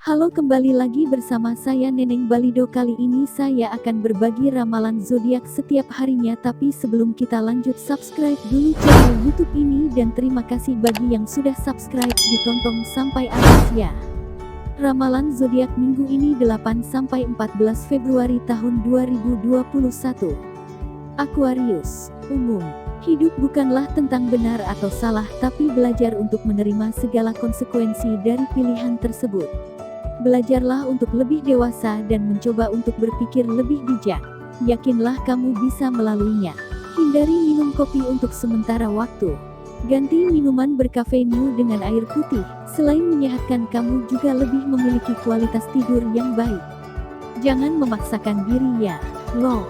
Halo, kembali lagi bersama saya Neneng Balido. Kali ini saya akan berbagi ramalan zodiak setiap harinya, tapi sebelum kita lanjut, subscribe dulu channel YouTube ini dan terima kasih bagi yang sudah subscribe, ditonton sampai habis ya. Ramalan zodiak minggu ini 8-14 Februari tahun 2021. Aquarius, umum. Hidup bukanlah tentang benar atau salah, tapi belajar untuk menerima segala konsekuensi dari pilihan tersebut. Belajarlah untuk lebih dewasa dan mencoba untuk berpikir lebih bijak. Yakinlah kamu bisa melaluinya. Hindari minum kopi untuk sementara waktu. Ganti minuman berkafein dengan air putih. Selain menyehatkan, kamu juga lebih memiliki kualitas tidur yang baik. Jangan memaksakan diri ya. Love.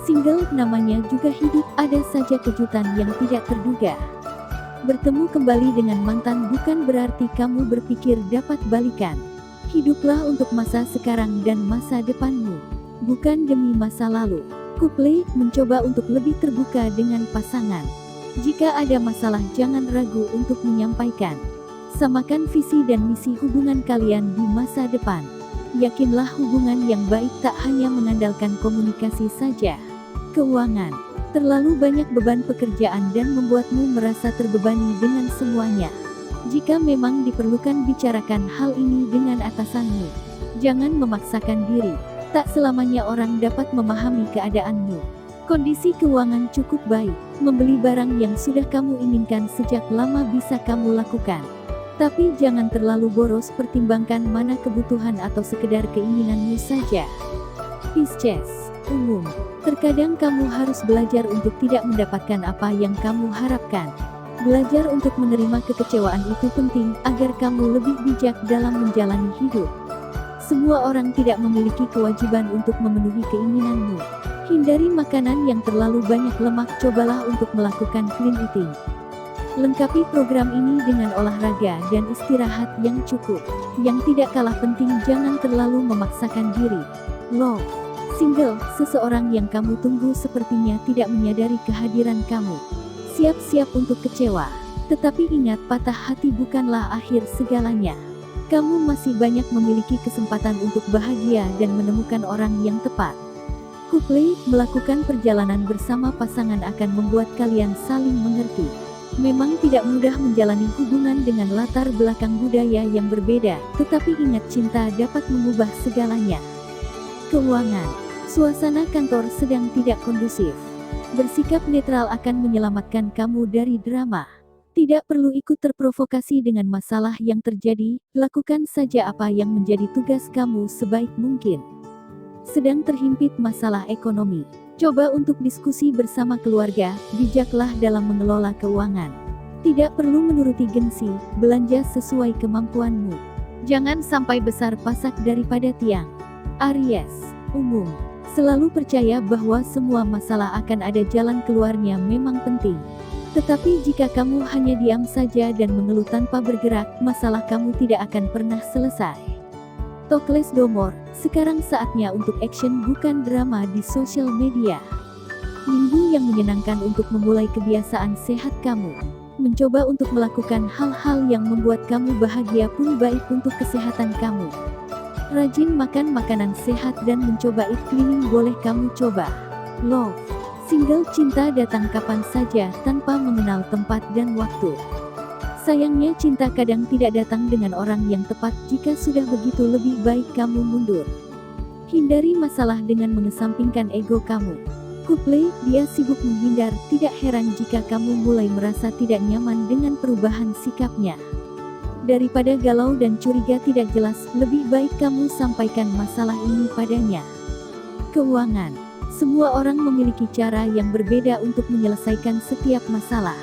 Single, namanya juga hidup, ada saja kejutan yang tidak terduga. Bertemu kembali dengan mantan bukan berarti kamu berpikir dapat balikan. Hiduplah untuk masa sekarang dan masa depanmu, bukan demi masa lalu. Couple, mencoba untuk lebih terbuka dengan pasangan. Jika ada masalah, jangan ragu untuk menyampaikan. Samakan visi dan misi hubungan kalian di masa depan. Yakinlah hubungan yang baik tak hanya mengandalkan komunikasi saja. Keuangan, terlalu banyak beban pekerjaan dan membuatmu merasa terbebani dengan semuanya. Jika memang diperlukan, bicarakan hal ini dengan atasanmu. Jangan memaksakan diri. Tak selamanya orang dapat memahami keadaanmu. Kondisi keuangan cukup baik. Membeli barang yang sudah kamu inginkan sejak lama bisa kamu lakukan. Tapi jangan terlalu boros, pertimbangkan mana kebutuhan atau sekedar keinginanmu saja. Pisces, umum. Terkadang kamu harus belajar untuk tidak mendapatkan apa yang kamu harapkan. Belajar untuk menerima kekecewaan itu penting, agar kamu lebih bijak dalam menjalani hidup. Semua orang tidak memiliki kewajiban untuk memenuhi keinginanmu. Hindari makanan yang terlalu banyak lemak, cobalah untuk melakukan clean eating. Lengkapi program ini dengan olahraga dan istirahat yang cukup. Yang tidak kalah penting, jangan terlalu memaksakan diri. Love. Single, seseorang yang kamu tunggu sepertinya tidak menyadari kehadiran kamu. Siap-siap untuk kecewa. Tetapi ingat, patah hati bukanlah akhir segalanya. Kamu masih banyak memiliki kesempatan untuk bahagia dan menemukan orang yang tepat. Couple, melakukan perjalanan bersama pasangan akan membuat kalian saling mengerti. Memang tidak mudah menjalani hubungan dengan latar belakang budaya yang berbeda, tetapi ingat, cinta dapat mengubah segalanya. Keuangan, suasana kantor sedang tidak kondusif. Bersikap netral akan menyelamatkan kamu dari drama. Tidak perlu ikut terprovokasi dengan masalah yang terjadi, lakukan saja apa yang menjadi tugas kamu sebaik mungkin. Sedang terhimpit masalah ekonomi. Coba untuk diskusi bersama keluarga, bijaklah dalam mengelola keuangan. Tidak perlu menuruti gengsi, belanja sesuai kemampuanmu. Jangan sampai besar pasak daripada tiang. Aries, umum. Selalu percaya bahwa semua masalah akan ada jalan keluarnya memang penting. Tetapi jika kamu hanya diam saja dan mengeluh tanpa bergerak, masalah kamu tidak akan pernah selesai. Tokles Domor, sekarang saatnya untuk action bukan drama di sosial media. Minggu yang menyenangkan untuk memulai kebiasaan sehat kamu. Mencoba untuk melakukan hal-hal yang membuat kamu bahagia pun baik untuk kesehatan kamu. Rajin makan makanan sehat dan mencoba eat cleaning boleh kamu coba. Love. Single, cinta datang kapan saja, tanpa mengenal tempat dan waktu. Sayangnya cinta kadang tidak datang dengan orang yang tepat, jika sudah begitu lebih baik kamu mundur. Hindari masalah dengan mengesampingkan ego kamu. Couple, dia sibuk menghindar, tidak heran jika kamu mulai merasa tidak nyaman dengan perubahan sikapnya. Daripada galau dan curiga tidak jelas, lebih baik kamu sampaikan masalah ini padanya. Keuangan, semua orang memiliki cara yang berbeda untuk menyelesaikan setiap masalah.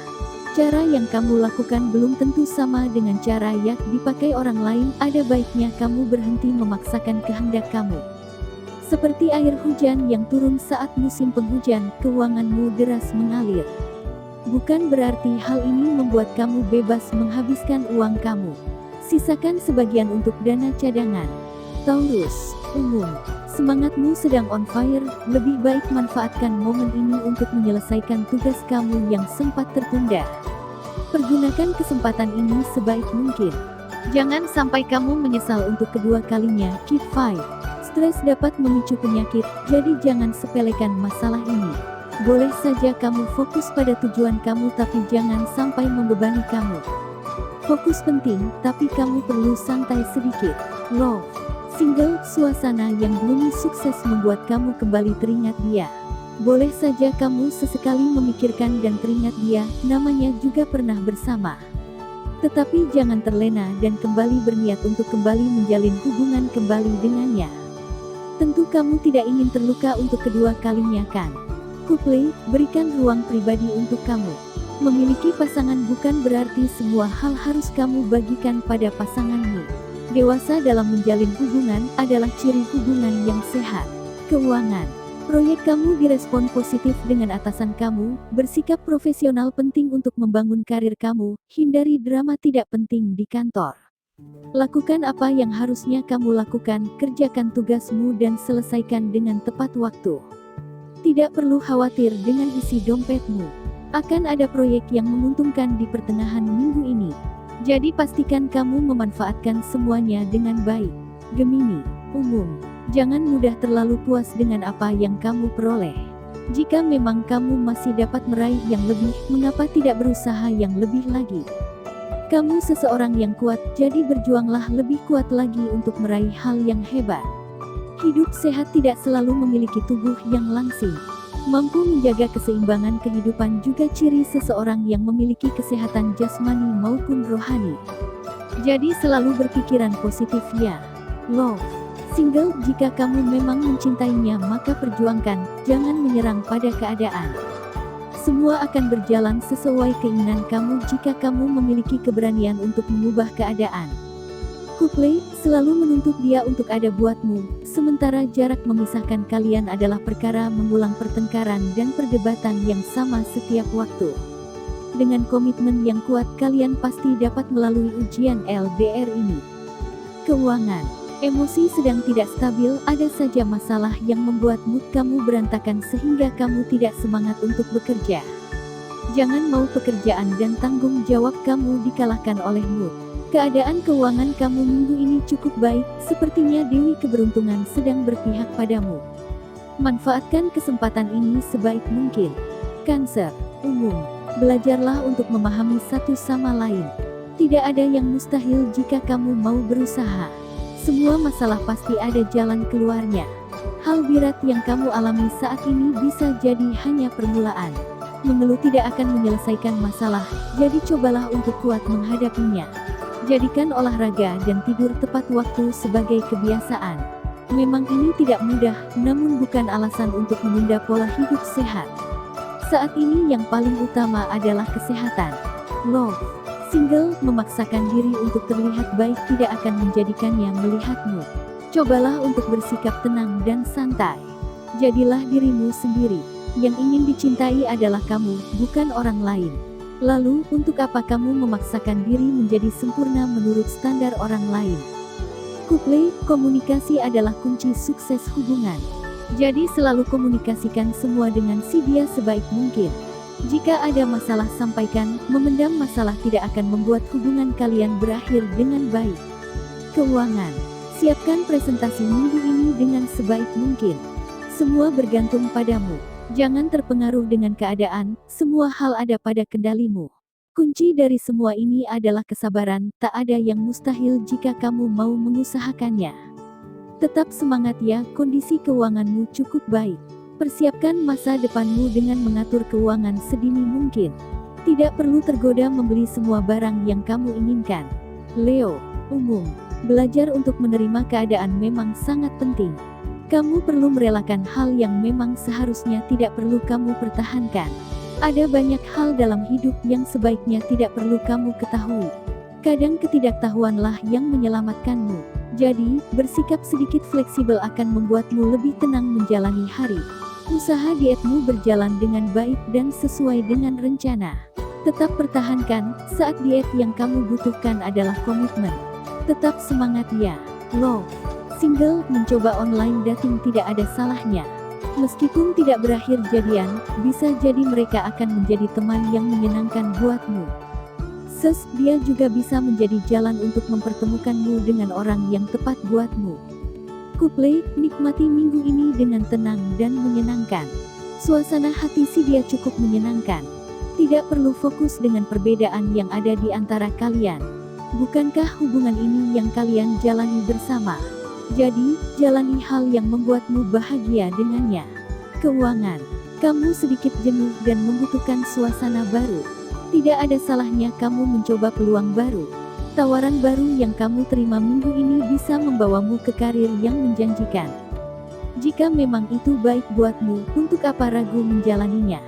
Cara yang kamu lakukan belum tentu sama dengan cara yang dipakai orang lain, ada baiknya kamu berhenti memaksakan kehendak kamu. Seperti air hujan yang turun saat musim penghujan, keuanganmu deras mengalir. Bukan berarti hal ini membuat kamu bebas menghabiskan uang kamu. Sisakan sebagian untuk dana cadangan. Taurus, umum. Semangatmu sedang on fire, lebih baik manfaatkan momen ini untuk menyelesaikan tugas kamu yang sempat tertunda. Pergunakan kesempatan ini sebaik mungkin. Jangan sampai kamu menyesal untuk kedua kalinya. Keep fight. Stres dapat memicu penyakit, jadi jangan sepelekan masalah ini. Boleh saja kamu fokus pada tujuan kamu tapi jangan sampai membebani kamu. Fokus penting, tapi kamu perlu santai sedikit. Love. Single, suasana yang gloomy sukses membuat kamu kembali teringat dia. Boleh saja kamu sesekali memikirkan dan teringat dia, namanya juga pernah bersama. Tetapi jangan terlena dan kembali berniat untuk kembali menjalin hubungan kembali dengannya. Tentu kamu tidak ingin terluka untuk kedua kalinya kan? Couple, berikan ruang pribadi untuk kamu. Memiliki pasangan bukan berarti semua hal harus kamu bagikan pada pasanganmu. Dewasa dalam menjalin hubungan adalah ciri hubungan yang sehat. Keuangan. Proyek kamu direspon positif dengan atasan kamu, bersikap profesional penting untuk membangun karir kamu, hindari drama tidak penting di kantor. Lakukan apa yang harusnya kamu lakukan, kerjakan tugasmu dan selesaikan dengan tepat waktu. Tidak perlu khawatir dengan isi dompetmu. Akan ada proyek yang menguntungkan di pertengahan minggu ini. Jadi pastikan kamu memanfaatkan semuanya dengan baik. Gemini, umum. Jangan mudah terlalu puas dengan apa yang kamu peroleh. Jika memang kamu masih dapat meraih yang lebih, mengapa tidak berusaha yang lebih lagi? Kamu seseorang yang kuat, jadi berjuanglah lebih kuat lagi untuk meraih hal yang hebat. Hidup sehat tidak selalu memiliki tubuh yang langsing. Mampu menjaga keseimbangan kehidupan juga ciri seseorang yang memiliki kesehatan jasmani maupun rohani. Jadi selalu berpikiran positif ya. Love. Single, jika kamu memang mencintainya maka perjuangkan, jangan menyerang pada keadaan. Semua akan berjalan sesuai keinginan kamu jika kamu memiliki keberanian untuk mengubah keadaan. Couple, selalu menuntut dia untuk ada buatmu, sementara jarak memisahkan kalian adalah perkara mengulang pertengkaran dan perdebatan yang sama setiap waktu. Dengan komitmen yang kuat kalian pasti dapat melalui ujian LDR ini. Keuangan. Emosi sedang tidak stabil, ada saja masalah yang membuat mood kamu berantakan sehingga kamu tidak semangat untuk bekerja. Jangan mau pekerjaan dan tanggung jawab kamu dikalahkan oleh mood. Keadaan keuangan kamu minggu ini cukup baik, sepertinya Dewi Keberuntungan sedang berpihak padamu. Manfaatkan kesempatan ini sebaik mungkin. Cancer, umum. Belajarlah untuk memahami satu sama lain. Tidak ada yang mustahil jika kamu mau berusaha. Semua masalah pasti ada jalan keluarnya. Hal berat yang kamu alami saat ini bisa jadi hanya permulaan. Mengeluh tidak akan menyelesaikan masalah, jadi cobalah untuk kuat menghadapinya. Jadikan olahraga dan tidur tepat waktu sebagai kebiasaan. Memang ini tidak mudah, namun bukan alasan untuk menunda pola hidup sehat. Saat ini yang paling utama adalah kesehatan. Love. Single, memaksakan diri untuk terlihat baik tidak akan menjadikannya melihatmu. Cobalah untuk bersikap tenang dan santai. Jadilah dirimu sendiri. Yang ingin dicintai adalah kamu, bukan orang lain. Lalu, untuk apa kamu memaksakan diri menjadi sempurna menurut standar orang lain? Couple, komunikasi adalah kunci sukses hubungan. Jadi selalu komunikasikan semua dengan si dia sebaik mungkin. Jika ada masalah sampaikan, memendam masalah tidak akan membuat hubungan kalian berakhir dengan baik. Keuangan. Siapkan presentasi minggu ini dengan sebaik mungkin. Semua bergantung padamu. Jangan terpengaruh dengan keadaan, semua hal ada pada kendalimu. Kunci dari semua ini adalah kesabaran, tak ada yang mustahil jika kamu mau mengusahakannya. Tetap semangat ya, kondisi keuanganmu cukup baik. Persiapkan masa depanmu dengan mengatur keuangan sedini mungkin. Tidak perlu tergoda membeli semua barang yang kamu inginkan. Leo, umum. Belajar untuk menerima keadaan memang sangat penting. Kamu perlu merelakan hal yang memang seharusnya tidak perlu kamu pertahankan. Ada banyak hal dalam hidup yang sebaiknya tidak perlu kamu ketahui. Kadang ketidaktahuanlah yang menyelamatkanmu. Jadi, bersikap sedikit fleksibel akan membuatmu lebih tenang menjalani hari. Usaha dietmu berjalan dengan baik dan sesuai dengan rencana. Tetap pertahankan, saat diet yang kamu butuhkan adalah komitmen. Tetap semangat ya. Love. Single, mencoba online dating tidak ada salahnya. Meskipun tidak berakhir jadian, bisa jadi mereka akan menjadi teman yang menyenangkan buatmu. Dia juga bisa menjadi jalan untuk mempertemukanmu dengan orang yang tepat buatmu. Couple, nikmati minggu ini dengan tenang dan menyenangkan. Suasana hati si dia cukup menyenangkan. Tidak perlu fokus dengan perbedaan yang ada di antara kalian. Bukankah hubungan ini yang kalian jalani bersama? Jadi, jalani hal yang membuatmu bahagia dengannya. Keuangan, kamu sedikit jenuh dan membutuhkan suasana baru. Tidak ada salahnya kamu mencoba peluang baru. Tawaran baru yang kamu terima minggu ini bisa membawamu ke karir yang menjanjikan. Jika memang itu baik buatmu, untuk apa ragu menjalaninya?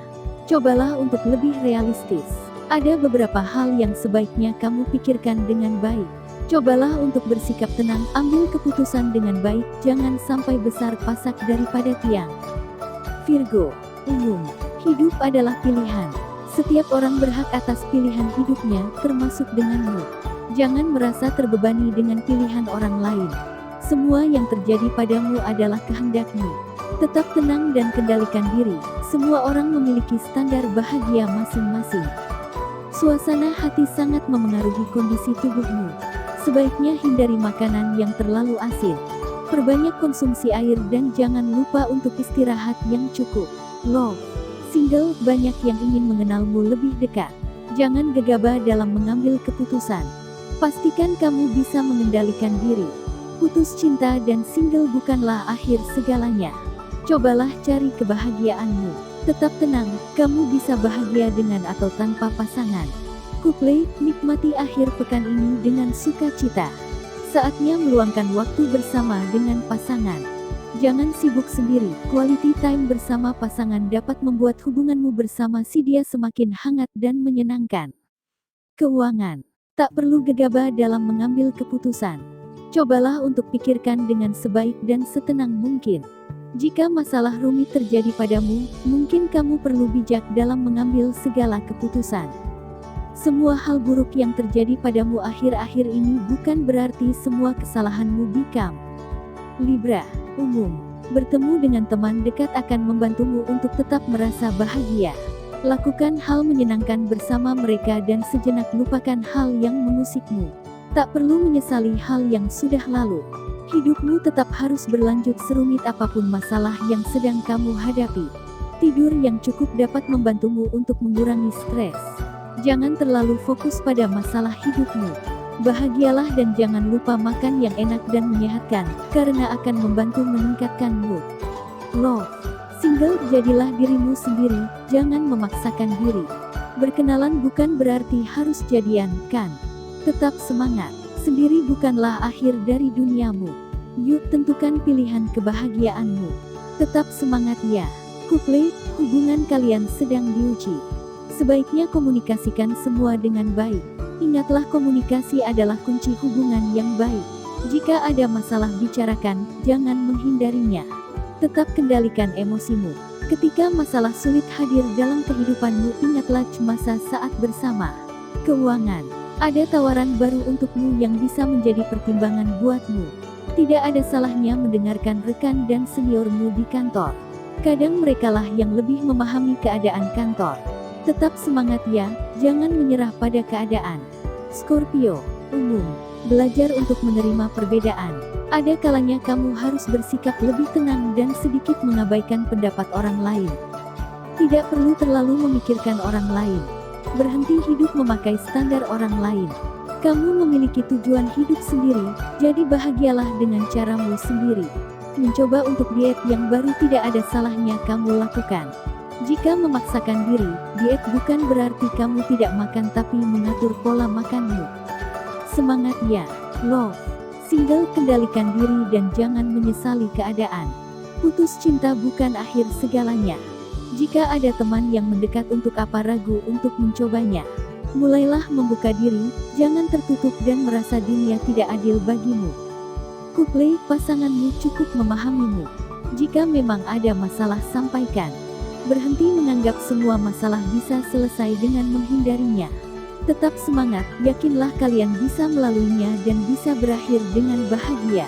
Cobalah untuk lebih realistis. Ada beberapa hal yang sebaiknya kamu pikirkan dengan baik. Cobalah untuk bersikap tenang, ambil keputusan dengan baik, jangan sampai besar pasak daripada tiang. Virgo, umum, hidup adalah pilihan. Setiap orang berhak atas pilihan hidupnya, termasuk denganmu. Jangan merasa terbebani dengan pilihan orang lain. Semua yang terjadi padamu adalah kehendakmu. Tetap tenang dan kendalikan diri. Semua orang memiliki standar bahagia masing-masing. Suasana hati sangat memengaruhi kondisi tubuhmu. Sebaiknya hindari makanan yang terlalu asin. Perbanyak konsumsi air dan jangan lupa untuk istirahat yang cukup. Love, single, banyak yang ingin mengenalmu lebih dekat. Jangan gegabah dalam mengambil keputusan. Pastikan kamu bisa mengendalikan diri. Putus cinta dan single bukanlah akhir segalanya. Cobalah cari kebahagiaanmu. Tetap tenang, kamu bisa bahagia dengan atau tanpa pasangan. Couple, nikmati akhir pekan ini dengan sukacita. Saatnya meluangkan waktu bersama dengan pasangan. Jangan sibuk sendiri, quality time bersama pasangan dapat membuat hubunganmu bersama si dia semakin hangat dan menyenangkan. Keuangan, tak perlu gegabah dalam mengambil keputusan. Cobalah untuk pikirkan dengan sebaik dan setenang mungkin. Jika masalah rumit terjadi padamu, mungkin kamu perlu bijak dalam mengambil segala keputusan. Semua hal buruk yang terjadi padamu akhir-akhir ini bukan berarti semua kesalahanmu bikam. Libra, umum, bertemu dengan teman dekat akan membantumu untuk tetap merasa bahagia. Lakukan hal menyenangkan bersama mereka dan sejenak lupakan hal yang mengusikmu. Tak perlu menyesali hal yang sudah lalu. Hidupmu tetap harus berlanjut serumit apapun masalah yang sedang kamu hadapi. Tidur yang cukup dapat membantumu untuk mengurangi stres. Jangan terlalu fokus pada masalah hidupmu. Bahagialah dan jangan lupa makan yang enak dan menyehatkan, karena akan membantu meningkatkan mood. Love, single, jadilah dirimu sendiri, jangan memaksakan diri. Berkenalan bukan berarti harus jadian, kan? Tetap semangat, sendiri bukanlah akhir dari duniamu. Yuk tentukan pilihan kebahagiaanmu. Tetap semangat ya. Couple, hubungan kalian sedang diuji. Sebaiknya komunikasikan semua dengan baik. Ingatlah komunikasi adalah kunci hubungan yang baik. Jika ada masalah bicarakan, jangan menghindarinya. Tetap kendalikan emosimu. Ketika masalah sulit hadir dalam kehidupanmu, ingatlah masa saat bersama. Keuangan, ada tawaran baru untukmu yang bisa menjadi pertimbangan buatmu. Tidak ada salahnya mendengarkan rekan dan seniormu di kantor. Kadang merekalah yang lebih memahami keadaan kantor. Tetap semangat ya, jangan menyerah pada keadaan. Scorpio, umum, belajar untuk menerima perbedaan. Ada kalanya kamu harus bersikap lebih tenang dan sedikit mengabaikan pendapat orang lain. Tidak perlu terlalu memikirkan orang lain. Berhenti hidup memakai standar orang lain. Kamu memiliki tujuan hidup sendiri, jadi bahagialah dengan caramu sendiri. Mencoba untuk diet yang baru tidak ada salahnya kamu lakukan. Jika memaksakan diri, diet bukan berarti kamu tidak makan tapi mengatur pola makanmu. Semangat ya. Love, single, kendalikan diri dan jangan menyesali keadaan. Putus cinta bukan akhir segalanya. Jika ada teman yang mendekat, untuk apa ragu untuk mencobanya? Mulailah membuka diri, jangan tertutup dan merasa dunia tidak adil bagimu. Couple, pasanganmu cukup memahamimu. Jika memang ada masalah, sampaikan. Berhenti menganggap semua masalah bisa selesai dengan menghindarinya. Tetap semangat, yakinlah kalian bisa melaluinya dan bisa berakhir dengan bahagia.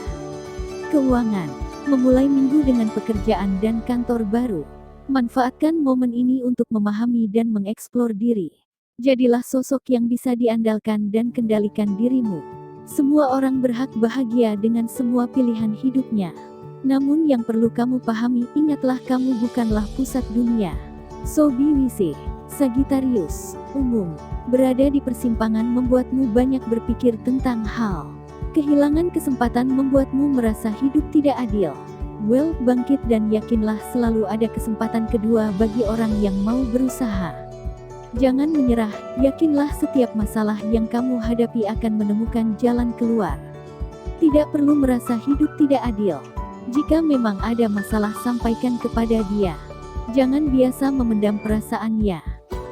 Keuangan, memulai minggu dengan pekerjaan dan kantor baru. Manfaatkan momen ini untuk memahami dan mengeksplor diri. Jadilah sosok yang bisa diandalkan dan kendalikan dirimu. Semua orang berhak bahagia dengan semua pilihan hidupnya. Namun yang perlu kamu pahami, ingatlah kamu bukanlah pusat dunia. Sobi Wise, Sagittarius, umum, berada di persimpangan membuatmu banyak berpikir tentang hal. Kehilangan kesempatan membuatmu merasa hidup tidak adil. Well, bangkit dan yakinlah selalu ada kesempatan kedua bagi orang yang mau berusaha. Jangan menyerah, yakinlah setiap masalah yang kamu hadapi akan menemukan jalan keluar. Tidak perlu merasa hidup tidak adil. Jika memang ada masalah, sampaikan kepada dia. Jangan biasa memendam perasaannya.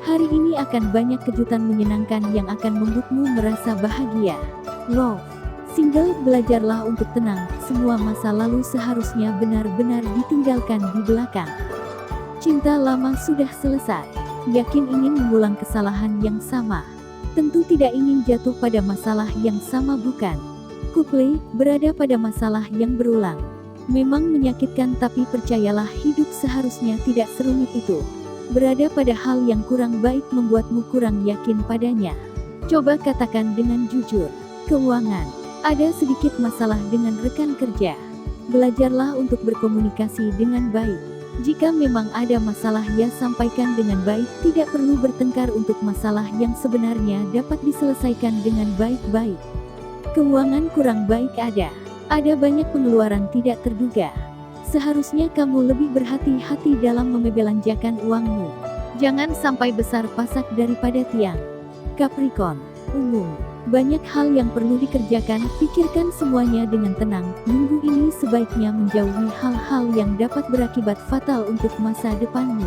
Hari ini akan banyak kejutan menyenangkan yang akan membuatmu merasa bahagia. Love. Single, belajarlah untuk tenang, semua masa lalu seharusnya benar-benar ditinggalkan di belakang. Cinta lama sudah selesai. Yakin ingin mengulang kesalahan yang sama. Tentu tidak ingin jatuh pada masalah yang sama, bukan? Couple, berada pada masalah yang berulang. Memang menyakitkan, tapi percayalah hidup seharusnya tidak serumit itu. Berada pada hal yang kurang baik membuatmu kurang yakin padanya. Coba katakan dengan jujur. Keuangan. Ada sedikit masalah dengan rekan kerja. Belajarlah untuk berkomunikasi dengan baik. Jika memang ada masalah, ya sampaikan dengan baik, tidak perlu bertengkar untuk masalah yang sebenarnya dapat diselesaikan dengan baik-baik. Keuangan kurang baik ada banyak pengeluaran tidak terduga. Seharusnya kamu lebih berhati-hati dalam membelanjakan uangmu. Jangan sampai besar pasak daripada tiang. Capricorn, umum. Banyak hal yang perlu dikerjakan, pikirkan semuanya dengan tenang. Minggu ini sebaiknya menjauhi hal-hal yang dapat berakibat fatal untuk masa depanmu.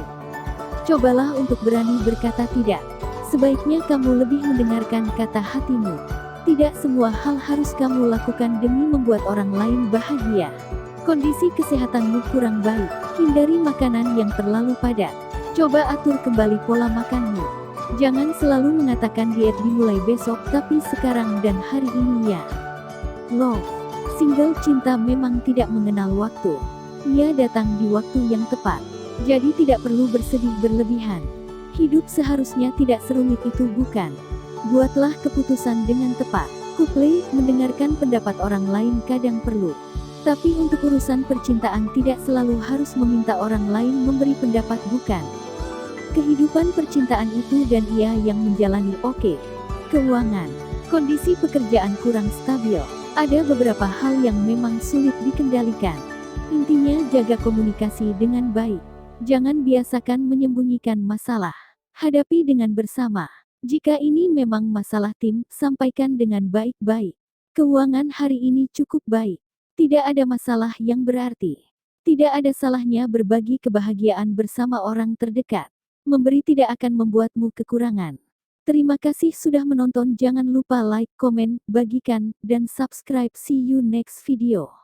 Cobalah untuk berani berkata tidak. Sebaiknya kamu lebih mendengarkan kata hatimu. Tidak semua hal harus kamu lakukan demi membuat orang lain bahagia. Kondisi kesehatanmu kurang baik, hindari makanan yang terlalu padat. Coba atur kembali pola makanmu. Jangan selalu mengatakan diet dimulai besok, tapi sekarang dan hari ini ya. Love. Single, cinta memang tidak mengenal waktu. Ia datang di waktu yang tepat. Jadi tidak perlu bersedih berlebihan. Hidup seharusnya tidak serumit itu, bukan? Buatlah keputusan dengan tepat. Couple, mendengarkan pendapat orang lain kadang perlu. Tapi untuk urusan percintaan tidak selalu harus meminta orang lain memberi pendapat, bukan? Kehidupan percintaan itu dan ia yang menjalani. Oke. Keuangan. Kondisi pekerjaan kurang stabil. Ada beberapa hal yang memang sulit dikendalikan. Intinya jaga komunikasi dengan baik. Jangan biasakan menyembunyikan masalah. Hadapi dengan bersama. Jika ini memang masalah tim, sampaikan dengan baik-baik. Keuangan hari ini cukup baik. Tidak ada masalah yang berarti. Tidak ada salahnya berbagi kebahagiaan bersama orang terdekat. Memberi tidak akan membuatmu kekurangan. Terima kasih sudah menonton. Jangan lupa like, komen, bagikan, dan subscribe. See you next video.